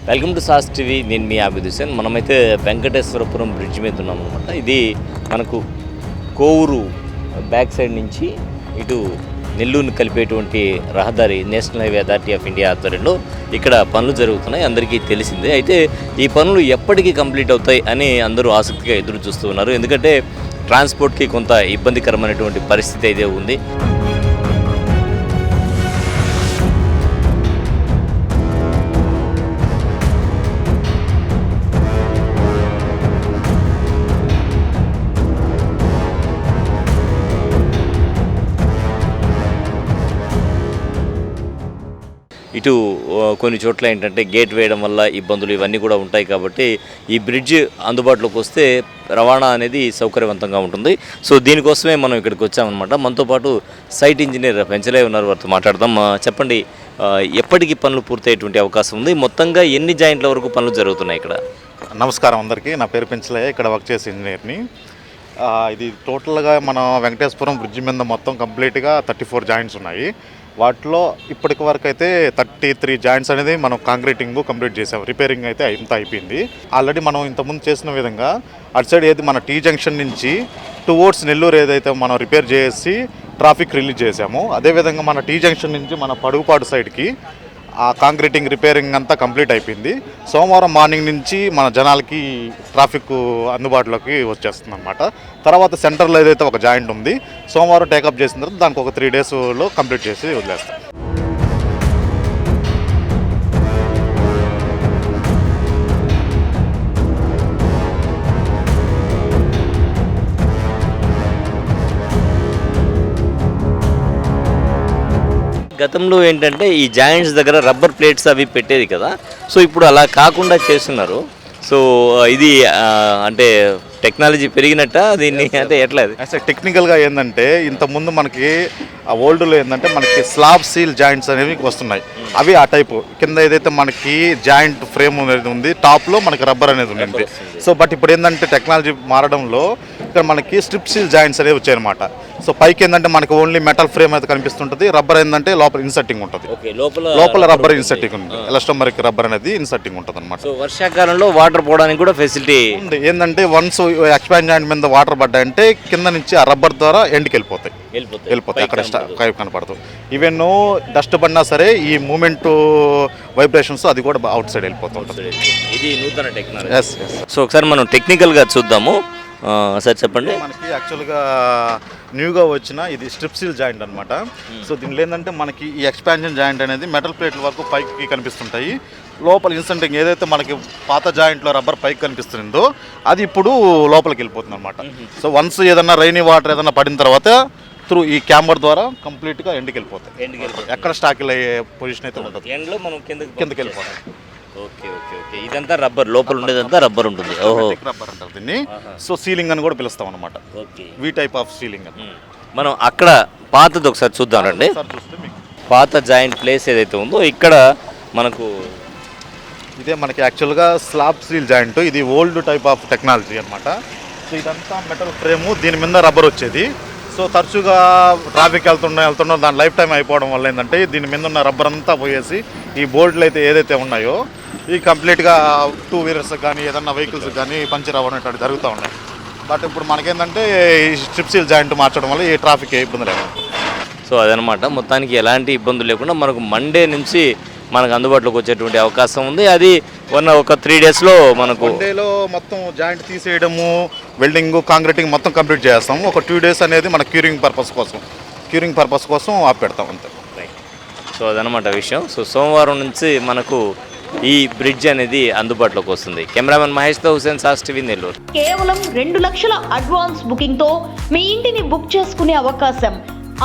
Welcome to sauce TV. నేను మీ ఆబిద్ హుసేన్. మనమైతే Venkateswarapuram bridge మీద ఉన్నాం అనమాట. ఇది మనకు కోవూరు బ్యాక్ సైడ్ నుంచి ఇటు నెల్లూరుని కలిపేటువంటి రహదారి national highway authority of India ఆధ్వర్యంలో ఇక్కడ పనులు జరుగుతున్నాయి, అందరికీ తెలిసిందే. అయితే ఈ పనులు ఎప్పటికీ కంప్లీట్ అవుతాయి అని అందరూ ఆసక్తిగా ఎదురు చూస్తూ ఉన్నారు. ఎందుకంటే ట్రాన్స్పోర్ట్కి కొంత ఇబ్బందికరమైనటువంటి పరిస్థితి అయితే ఉంది. ఇటు కొన్ని చోట్ల ఏంటంటే గేట్ వేయడం వల్ల ఇబ్బందులు ఇవన్నీ కూడా ఉంటాయి. కాబట్టి ఈ బ్రిడ్జ్ అందుబాటులోకి వస్తే రవాణా అనేది సౌకర్యవంతంగా ఉంటుంది. సో దీనికోసమే మనం ఇక్కడికి వచ్చామన్నమాట. మనతో పాటు సైట్ ఇంజనీర్ పెంచలే ఉన్నారు, వారితో మాట్లాడదాం. చెప్పండి, ఎప్పటికి పనులు పూర్తయ్యేటువంటి అవకాశం ఉంది? మొత్తంగా ఎన్ని జాయింట్ల వరకు పనులు జరుగుతున్నాయి ఇక్కడ? నమస్కారం అందరికీ. నా పేరు పెంచలయ్య, ఇక్కడ వర్క్ చేసే ఇంజనీర్ని. ఇది టోటల్గా మన వెంకటేశ్వరం బ్రిడ్జ్ మీద మొత్తం కంప్లీట్గా 34 జాయింట్స్ ఉన్నాయి. వాటిలో ఇప్పటికి వరకు అయితే 33 జాయింట్స్ అనేది మనం కాంక్రీటింగ్ కంప్లీట్ చేసాం. రిపేరింగ్ అయితే ఇంత అయిపోయింది. ఆల్రెడీ మనం ఇంతకుముందు చేసిన విధంగా అటు సైడ్ ఏది మన టీ జంక్షన్ నుంచి టువర్డ్స్ నెల్లూరు ఏదైతే మనం రిపేర్ చేసి ట్రాఫిక్ రిలీజ్ చేసామో, అదేవిధంగా మన టీ జంక్షన్ నుంచి మన పడుగుపాడు సైడ్కి ఆ కాంక్రీటింగ్ రిపేరింగ్ అంతా కంప్లీట్ అయిపోయింది. సోమవారం మార్నింగ్ నుంచి మన జనాలకి ట్రాఫిక్ అందుబాటులోకి వచ్చేస్తుంది అనమాట. తర్వాత సెంటర్లో ఏదైతే ఒక జాయింట్ ఉంది, సోమవారం టేకప్ చేసిన తర్వాత దానికి ఒక 3 డేస్లో కంప్లీట్ చేసి వదిలేస్తాం. గతంలో ఏంటంటే ఈ జాయింట్స్ దగ్గర రబ్బర్ ప్లేట్స్ అవి పెట్టేది కదా, సో ఇప్పుడు అలా కాకుండా చేస్తున్నారు. సో ఇది అంటే టెక్నాలజీ పెరిగినట్ట దీన్ని, అంటే ఎట్లా? టెక్నికల్గా ఏంటంటే ఇంతకుముందు మనకి ఆ ఓల్డ్లో ఏంటంటే మనకి స్లాబ్ సీల్ జాయింట్స్ అనేవి వస్తున్నాయి. అవి ఆ టైపు కింద ఏదైతే మనకి జాయింట్ ఫ్రేమ్ అనేది ఉంది, టాప్లో మనకి రబ్బర్ అనేది ఉంది. సో బట్ ఇప్పుడు ఏంటంటే టెక్నాలజీ మారడంలో ఇక్కడ మనకి స్ట్రిప్ సీల్ జాయింట్స్ అనేవి వచ్చాయన్నమాట. సో పైకి ఏంటంటే మనకి ఓన్లీ మెటల్ ఫ్రేమ్ అయితే కనిపిస్తుంటుంది, రబ్బర్ ఏంటంటే లోపల ఇన్సర్టింగ్ ఉంటుంది. లోపల రబ్బర్ ఇన్సర్టింగ్ ఉంది, ఎలాస్టోమరిక్ రబ్బర్ అనేది ఇన్సర్టింగ్ ఉంటుంది అనమాట. సో వర్షాకాలంలో వాటర్ పోవడానికి కూడా ఫెసిలిటీ ఉంది. ఏంటంటే వన్స్ ఎక్స్పాండ్ జాయింట్ మీద వాటర్ పడ్డాయంటే కింద నుంచి ఆ రబ్బర్ ద్వారా ఎండ్కి వెళ్ళిపోతాయి. అక్కడ పైప్ కనపడదు. ఈవెన్ డస్ట్ పడినా సరే ఈ మూమెంట్ వైబ్రేషన్స్ అది కూడా అవుట్ సైడ్ వెళ్ళిపోతుంది. ఇది నూతన టెక్నాలజీ. సో ఒకసారి మనం టెక్నికల్గా చూద్దాము. సార్ చెప్పండి. మనకి యాక్చువల్గా న్యూగా వచ్చిన ఇది స్ట్రిప్ సీల్ జాయింట్ అనమాట. సో దీనిలో ఏంటంటే మనకి ఈ ఎక్స్పాన్షన్ జాయింట్ అనేది మెటల్ ప్లేట్ల వరకు పైకి కనిపిస్తుంటాయి. లోపల ఇన్సెంటింగ్ ఏదైతే మనకి పాత జాయింట్లో రబ్బర్ పైకి కనిపిస్తుందో అది ఇప్పుడు లోపలికి వెళ్ళిపోతుంది అనమాట. సో వన్స్ ఏదన్నా రైనీ వాటర్ ఏదన్నా పడిన తర్వాత త్రూ ఈ క్యాంబర్ ద్వారా కంప్లీట్గా ఎండ్కి వెళ్ళిపోతాయి. ఎక్కడ స్టాకిల్ అయ్యే పొజిషన్ అయితే ఉంటుంది. ఎండ్లో మనం కిందకి వెళ్ళిపోతాం. Okay okay okay. ఇదంతా రబ్బర్, లోపల ఉండేదంతా రబ్బర్ ఉంటుంది. ఓహో, రబ్బర్ అంటారు దీన్ని. సో సీలింగ్ అని కూడా పిలుస్తాం అనమాట. Okay, V type of ceiling అని. మనం అక్కడ పాతది ఒకసారి చూద్దామండి. పాత జాయింట్ ప్లేస్ ఏదైతే ఉందో ఇక్కడ మనకు ఇదే మనకి యాక్చువల్గా స్లాబ్ సీల్ జాయింట్. ఇది ఓల్డ్ టైప్ ఆఫ్ టెక్నాలజీ అనమాట. సో ఇదంతా మెటల్ ఫ్రేము, దీని మీద రబ్బర్ వచ్చేది. సో తరచుగా ట్రాఫిక్ వెళ్తున్నా దాని లైఫ్ టైం అయిపోవడం వల్ల ఏంటంటే దీని మీద ఉన్న రబ్బర్ అంతా పోయేసి ఈ బోల్డ్లు అయితే ఏదైతే ఉన్నాయో ఈ కంప్లీట్గా 2 వీలర్స్ కానీ ఏదన్నా వెహికల్స్ కానీ పంచర్ అవ్వడం జరుగుతూ ఉన్నాయి. బట్ ఇప్పుడు మనకేంటంటే ఈ స్ట్రిప్ సీల్ జాయింట్ మార్చడం వల్ల ఈ ట్రాఫిక్ ఇబ్బంది లేదు. సో అదనమాట, మొత్తానికి ఎలాంటి ఇబ్బందులు లేకుండా మనకు మండే నుంచి మనకు అందుబాటులోకి వచ్చేటువంటి అవకాశం ఉంది. అది ఒక 3 డేస్లో మనకు డేలో మొత్తం జాయింట్ తీసేయడము, వెల్డింగ్, కాంక్రీటింగ్ మొత్తం కంప్లీట్ చేస్తాము. ఒక 2 డేస్ అనేది మన క్యూరింగ్ పర్పస్ కోసం ఆపెడతాం అంతే. సో అదనమాట విషయం. సో సోమవారం నుంచి మనకు ఈ బ్రిడ్జ్ అనేది అందుబాటులోకి వస్తుంది. కెమెరామెన్ మహేష్తో హుసేన్, సాస్ టీవీ, నెల్లూరు. కేవలం 2 లక్షల అడ్వాన్స్ బుకింగ్ తో మీ ఇంటిని బుక్ చేసుకునే అవకాశం.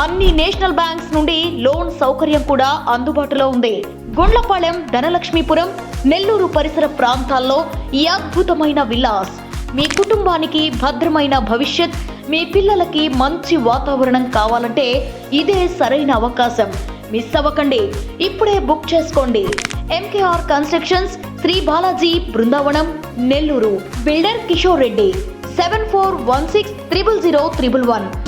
అన్ని నేషనల్ బ్యాంక్స్ నుండి లోన్ సౌకర్యం కూడా అందుబాటులో ఉంది. గుండ్లపాలెం, ధనలక్ష్మీపురం, నెల్లూరు పరిసర ప్రాంతాల్లో ఈ అద్భుతమైన విల్లాస్ మీ కుటుంబానికి భద్రమైన భవిష్యత్, మీ పిల్లలకి మంచి వాతావరణం కావాలంటే ఇదే సరైన అవకాశం. మిస్ అవ్వకండి, ఇప్పుడే బుక్ చేసుకోండి. MKR constructions, Shri Balaji, Brindavanam, Nellore. Builder Kishore Reddy. 7416 000 111.